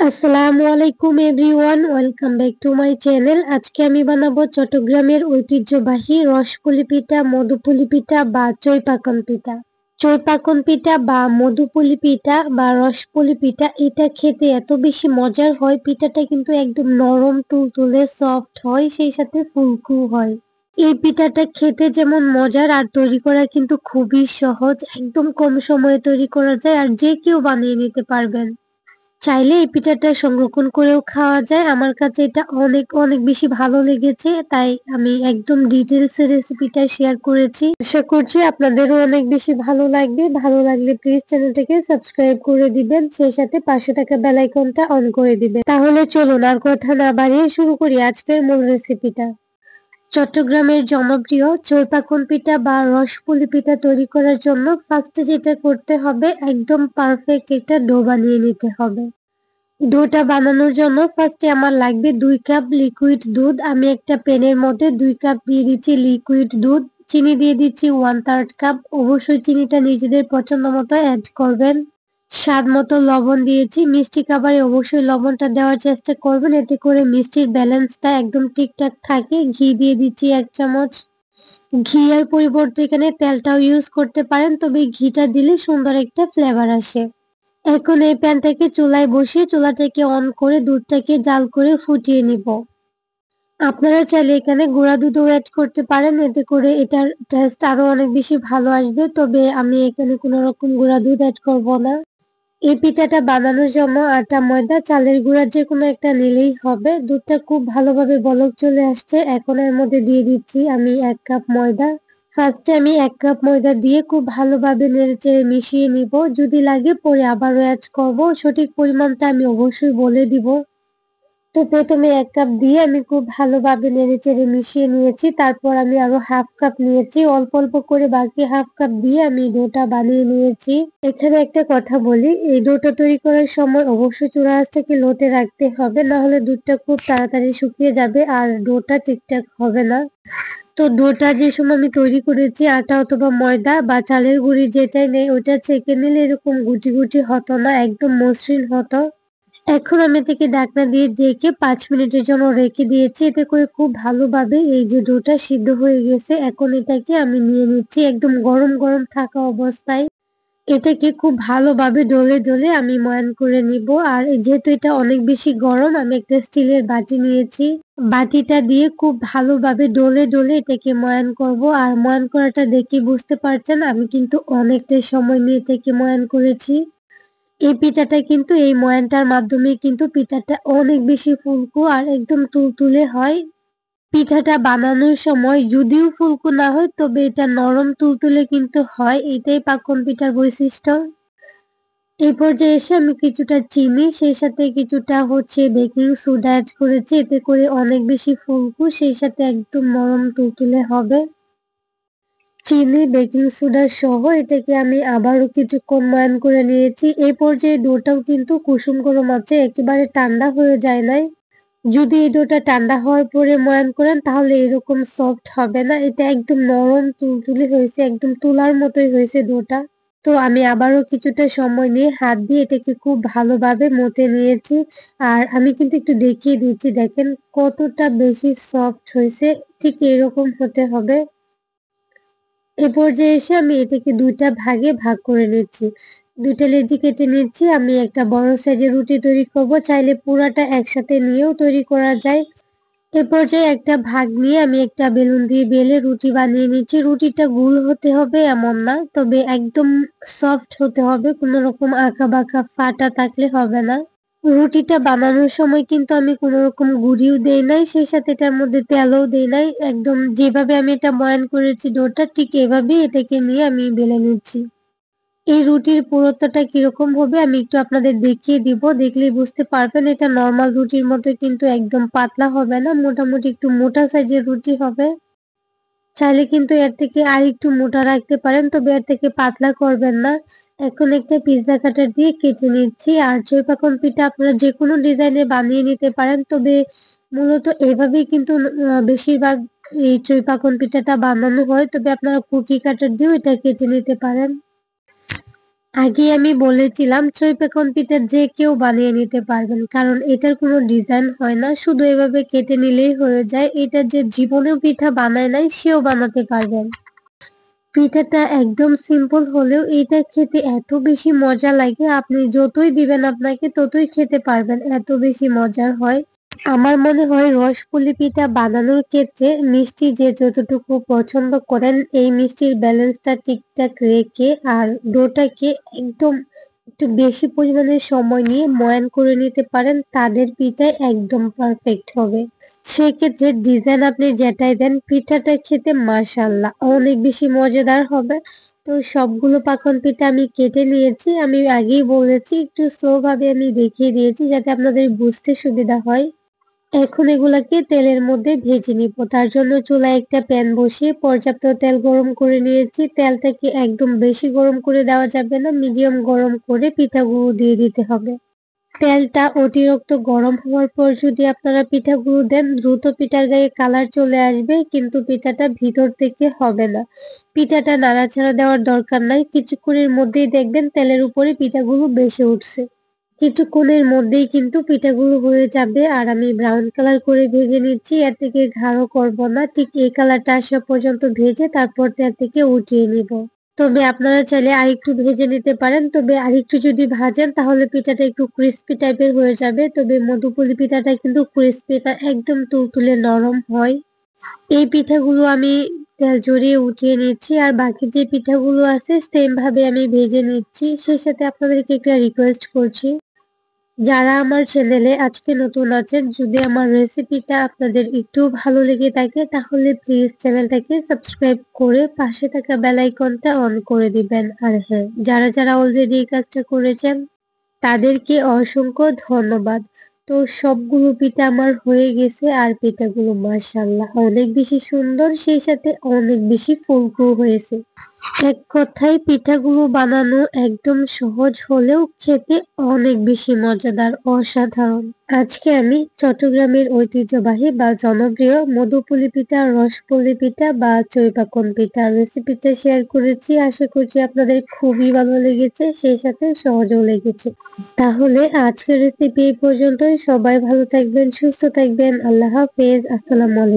আসসালামু আলাইকুম everyone, welcome back to my channel. আজকে আমি বানাবো চট্টগ্রামের ঐতিহ্যবাহী রসপুলি পিঠা, মধুপুলি পিঠা বা চইপাকন পিঠা। চইপাকন পিঠা বা মধুপুলি পিঠা বা রসপুলি পিঠা, এটা খেতে এত বেশি মজার হয়। পিঠাটা কিন্তু একদম নরম তুলতুলে সফট হয়, সেই সাথে ফুলকু হয়। এই পিঠাটা খেতে যেমন মজার আর তৈরি করা কিন্তু খুবই সহজ, একদম কম সময়ে তৈরি করা যায় আর যে কেউ বানিয়ে নিতে পারবেন। চাইলে এই পিঠাটা সংরক্ষণ করেও খাওয়া যায়। আমার কাছে এটা অনেক অনেক বেশি ভালো লেগেছে, তাই আমি একদম ডিটেলস এ রেসিপিটা শেয়ার করেছি। আশা করছি আপনাদেরও অনেক বেশি ভালো লাগবে। ভালো লাগলে প্লিজ চ্যানেলটাকে সাবস্ক্রাইব করে দিবেন, সেই সাথে পাশে থাকা বেল আইকনটা অন করে দিবেন। তাহলে চলুন আর কথা না বাড়িয়ে শুরু করি আজকের মূল রেসিপিটা। চট্টগ্রামের জনপ্রিয় চইপাকন পিঠা বা রসপুলি পিঠা তৈরি করার জন্য ফার্স্টে যেটা করতে হবে, একদম পারফেক্ট একটা ডো বানিয়ে নিতে হবে। ডোটা বানানোর জন্য ফার্স্টে আমার লাগবে 2 কাপ লিকুইড দুধ। আমি একটা প্যানের মধ্যে 2 কাপ দিয়ে দিচ্ছি লিকুইড দুধ। চিনি দিয়ে দিচ্ছি 1/3 কাপ। অবশ্যই চিনিটা নিজেদের পছন্দ মতো অ্যাড করবেন। স্বাদ মতো লবণ দিয়েছি। মিষ্টি খাবারে অবশ্যই লবণটা দেওয়ার চেষ্টা করবেন, এতে করে মিষ্টির ব্যালেন্সটা একদম ঠিকঠাক থাকে। ঘি দিয়ে দিচ্ছি 1 চামচ। ঘি এর পরিবর্তে এখানে তেলটাও ইউজ করতে পারেন, তবে ঘিটা দিলে সুন্দর একটা ফ্লেভার আসে। এখন এই প্যানটাকে চুলায় বসিয়ে চুলাটাকে অন করে দুধটাকে জাল করে ফুটিয়ে নিব। আপনারা চাইলে এখানে গুঁড়া দুধও অ্যাড করতে পারেন, এতে করে এটার টেস্ট আরো অনেক বেশি ভালো আসবে, তবে আমি এখানে কোনো রকম গুঁড়া দুধ অ্যাড করব না। এই পিঠাটা বানানোর জন্য আটা, ময়দা, চালের গুঁড়া যে কোনো একটা নিলেই হবে। দুধটা খুব ভালোভাবে বলক চলে আসছে, এখন এর মধ্যে দিয়ে দিচ্ছি আমি 1 কাপ ময়দা। ফার্স্টে আমি 1 কাপ ময়দা দিয়ে খুব ভালোভাবে নেড়েচেড়ে মিশিয়ে নিব। যদি লাগে পরে আবারও অ্যাড করব, সঠিক পরিমাণটা আমি অবশ্যই বলে দিব। তো প্রথমে 1 কাপ দিয়ে আমি খুব ভালোভাবে নেড়েচেড়ে মিশিয়ে নিয়েছি। তারপর আমি আরো হাফ কাপ নিয়েছি, অল্প অল্প করে বাকি হাফ কাপ দিয়ে আমি ডোটা বানিয়ে নিয়েছি। এখানে একটা কথা বলি, এই ডোটা তৈরি করার সময় অবশ্যই চুলা আঁচটাকে লোতে রাখতে হবে, না হলে দুধটা খুব তাড়াতাড়ি শুকিয়ে যাবে আর ডোটা ঠিকঠাক হবে না। তো ডোটা যে সময় আমি তৈরি করেছি, আটা অথবা ময়দা বা চালের গুঁড়ি যেটাই নেই, ওটা ছেঁকে নিলে এরকম গুটি গুটি হতো না, একদম মসৃণ হতো। এখন আমি এটাকে ঢাকনা দিয়ে ঢেকে 5 মিনিটের জন্য রেখে দিয়েছি, এতে করে খুব ভালোভাবে এই যে ডোটা সিদ্ধ হয়ে গেছে। এখন এটাকে আমি নিয়ে নিচ্ছি একদম গরম গরম থাকা অবস্থায়। এটাকে খুব ভালোভাবে ডলে ডলে আমি ময়ান করে নিব। আর যেহেতু এটা অনেক বেশি গরম, আমি একটা স্টিলের বাটি নিয়েছি। বাটিটা দিয়ে খুব ভালোভাবে ডলে ডলে এটাকে ময়ান করব। আর ময়ান করাটা দেখে বুঝতে পারছেন, আমি কিন্তু অনেকটাই সময় নিয়ে এটাকে ময়ান করেছি। এই পিঠাটা কিন্তু এই ময়ানটার মাধ্যমে কিন্তু পিঠাটা অনেক বেশি ফুলকো আর একদম তুলতুলে হয়। পিঠাটা বানানোর সময় যদিও ফুলকো না হয়, তবে এটা নরম তুলতুলে কিন্তু হয়, এটাই পাকন পিঠার বৈশিষ্ট্য। এই পর্যায়ে এসে আমি কিছুটা চিনি, সেই সাথে কিছুটা বেকিং সোডা অ্যাড করেছি, এতে করে অনেক বেশি ফুলকো, সেই সাথে একদম নরম তুলতুলে হবে। চিনি, বেকিং সোডা সহ এটাকে আমি আবারও কিছুক্ষণ ময়ান করে নিয়েছি। এই পর্যায়ে ডোটাও কিন্তু কুসুম গরম আছে, একেবারে ঠান্ডা হয়ে যায় নাই। যদি এই ডোটা ঠান্ডা হওয়ার পরে ময়ান করেন তাহলে এরকম সফট হবে না, এটা একদম নরম তুলতুলে হয়েছে, একদম তুলার মতোই হয়েছে ডোটা। তো আমি আবারও কিছুটা সময় নিয়ে হাত দিয়ে এটাকে খুব ভালোভাবে মথে নিয়েছি। আর আমি কিন্তু একটু দেখিয়ে দিচ্ছি, দেখেন কতটা বেশি সফট হয়েছে, ঠিক এরকম হতে হবে। এ পর্যায়ে এসে আমি এটাকে 2টা ভাগে ভাগ করে নিচ্ছি। 2টা লেচি কেটে নিচ্ছি। আমি একটা বড় সাইজের রুটি তৈরি করব, চাইলে পুরাটা একসাথে নিয়েও তৈরি করা যায়। এ পর্যায়ে একটা ভাগ নিয়ে আমি একটা বেলুন দিয়ে বেলে রুটি বানিয়ে নিচ্ছি। রুটিটা গোল হতে হবে এমন না, তবে একদম সফট হতে হবে, কোনো রকম আঁকা বাঁকা ফাটা থাকলে হবে না। রুটিটা বানানোর সময় কিন্তু আমি কোনো রকম গুঁড়িও দেই নাই, সেই সাথে এটার মধ্যে তেলও দেই নাই। একদম যেভাবে আমি এটা ময়ান করেছি ডোটা, ঠিক এভাবেই এটাকে নিয়ে আমি বেলে নিচ্ছি। এই রুটির পুরুত্বটা কিরকম হবে আমি একটু আপনাদের দেখিয়ে দিব, দেখলেই বুঝতে পারবেন। এটা নরমাল রুটির মতো কিন্তু একদম পাতলা হবে না, মোটামুটি একটু মোটা সাইজের রুটি হবে। চাইলে কিন্তু এর থেকে আর একটু মোটা রাখতে পারেন, তবে এর থেকে পাতলা করবেন না। এখন একটা পিৎজা কাটার দিয়ে কেটে নিচ্ছি। আর চইপাকন পিঠা আপনারা যে কোনো ডিজাইনে বানিয়ে নিতে পারেন, তবে মূলত এভাবেই কিন্তু বেশিরভাগ এই চইপাকন পিঠাটা বানানো হয়, তবে আপনারা কুকি কাটার দিয়েও এটা কেটে নিতে পারেন। আগে আমি বলেছিলাম চড়ুই-পাখুন পিঠা যে কেউ বানিয়ে নিতে পারবেন, কারণ এটার কোনো ডিজাইন হয় না, শুধু এভাবে কেটে নিলেই হয়ে যায়। এটা যে জীবনেও পিঠা বানায় নাই সেও বানাতে পারবেন। পিঠাটা একদম সিম্পল হলেও এটা খেতে এত বেশি মজা লাগে, আপনি যতই দিবেন আপনাকে ততই খেতে পারবেন, এত বেশি মজার হয়। আমার মনে হয় রসপুলি পিঠা বানানোর ক্ষেত্রে মিষ্টি যে যতটুকু পছন্দ করেন এই মিষ্টির ব্যালেন্সটা ঠিকঠাক রেখে আর ডোটাকে একদম একটু বেশি পরিমাণে সময় নিয়ে ময়ান করে নিতে পারেন, তাদের পিঠাই একদম পারফেক্ট হবে। সেক্ষেত্রে ডিজাইন আপনি যেটাই দেন পিঠাটা খেতে মাশাআল্লাহ অনেক বেশি মজাদার হবে। তো সবগুলো পাকন পিঠা আমি কেটে নিয়েছি। আমি আগেই বলেছি একটু স্লো ভাবে আমি দেখিয়ে দিয়েছি যাতে আপনাদের বুঝতে সুবিধা হয়। এখন এগুলাকে তেলের মধ্যে ভেজে নিব। তার জন্য চুলায় একটা প্যান বসিয়ে পর্যাপ্ত তেল গরম করে নিয়েছি। তেলটাকে একদম বেশি গরম করে দেওয়া যাবে না, মিডিয়াম গরম করে পিঠাগুলো দিয়ে দিতে হবে। তেলটা অতিরিক্ত গরম হওয়ার পর যদি আপনারা পিঠাগুলো দেন দ্রুত পিঠার গায়ে কালার চলে আসবে, কিন্তু পিঠাটা ভিতর থেকে হবে না। পিঠাটা নাড়াচাড়া দেওয়ার দরকার নাই, কিছুক্ষণের মধ্যেই দেখবেন তেলের উপরে পিঠাগুলো ভেসে উঠছে। কিছুক্ষণের মধ্যেই কিন্তু পিঠাগুলো হয়ে যাবে আর আমি ব্রাউন কালার করে ভেজে নিচ্ছি, এর থেকে গাঢ় করব না, ঠিক এই কালারটা আসা পর্যন্ত ভেজে তারপর তেল থেকে উঠিয়ে নিব। তবে আপনারা চাইলে আরেকটু ভেজে নিতে পারেন, তবে আরেকটু যদি ভাজেন তাহলে পিঠাটা একটু ক্রিস্পি টাইপের হয়ে যাবে। তবে মধুপুলি পিঠাটা কিন্তু ক্রিস্পি না, একদম তুলতুলে নরম হয়। এই পিঠাগুলো আমি তেল ঝরিয়ে উঠিয়ে নিচ্ছি আর বাকি যে পিঠাগুলো আছে সেম ভাবে আমি ভেজে নিচ্ছি। সেই সাথে আপনাদেরকে একটা রিকোয়েস্ট করছি, যারা আমার চ্যানেলে আজকে নতুন আছেন, যদি আমার রেসিপিটা আপনাদের একটু ভালো লেগে থাকে তাহলে প্লিজ চ্যানেলটাকে সাবস্ক্রাইব করে পাশে থাকা বেল আইকনটা অন করে দিবেন। আর হ্যাঁ, যারা যারা অলরেডি এই কাজটা করেছেন তাদেরকে অসংখ্য ধন্যবাদ। তো সবগুলো পিঠা আমার হয়ে গেছে আর পিঠাগুলো মাশাআল্লাহ অনেক বেশি সুন্দর, সেই সাথে অনেক বেশি ফুলকো হয়েছে। এক কথায় পিঠাগুলো বানানো একদম সহজ হলেও খেতে অনেক বেশি মজাদার, অসাধারণ। আজকে আমি চট্টগ্রামের ঐতিহ্যবাহী বা জনপ্রিয় মধুপুলি পিঠা, রসপুলি পিঠা বা চড়ুই-পাকন পিঠার রেসিপিটা শেয়ার করেছি। আশা করছি আপনাদের খুবই ভালো লেগেছে, সেই সাথে সহজও লেগেছে। তাহলে আজকের রেসিপি এই পর্যন্তই। সবাই ভালো থাকবেন, সুস্থ থাকবেন। আল্লাহ হাফেজ। আসসালামু আলাইকুম।